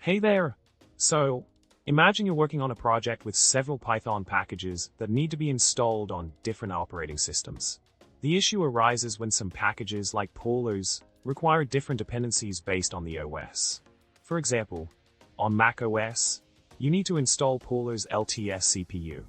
Hey there! So, imagine you're working on a project with several Python packages that need to be installed on different operating systems. The issue arises when some packages, like poolers, require different dependencies based on the OS. For example, on Mac OS, you need to install poolers LTS CPU,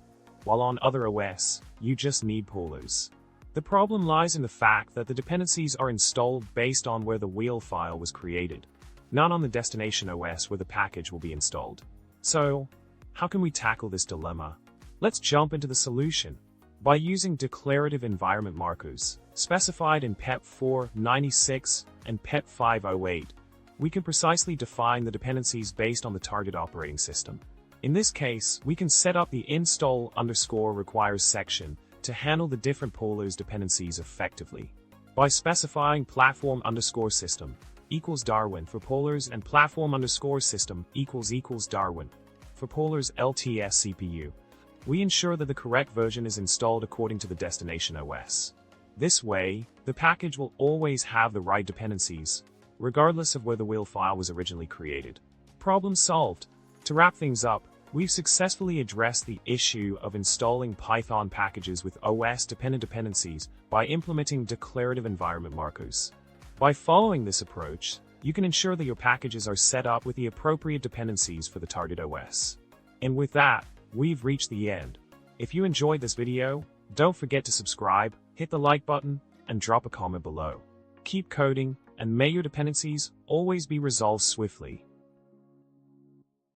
while on other OS, you just need poolers. The problem lies in the fact that the dependencies are installed based on where the wheel file was created, not on the destination OS where the package will be installed. So, how can we tackle this dilemma? Let's jump into the solution. By using declarative environment markers, specified in PEP 496 and PEP 508, we can precisely define the dependencies based on the target operating system. In this case, we can set up the install_requires section to handle the different poolers dependencies effectively. By specifying platform_system equals Darwin for poolers and platform_system equals Darwin for poolers LTS CPU, we ensure that the correct version is installed according to the destination OS. This way, the package will always have the right dependencies, regardless of where the wheel file was originally created. Problem solved. To wrap things up, we've successfully addressed the issue of installing Python packages with OS-dependent dependencies by implementing declarative environment markers. By following this approach, you can ensure that your packages are set up with the appropriate dependencies for the target OS. And with that, we've reached the end. If you enjoyed this video, don't forget to subscribe, hit the like button, and drop a comment below. Keep coding, and may your dependencies always be resolved swiftly.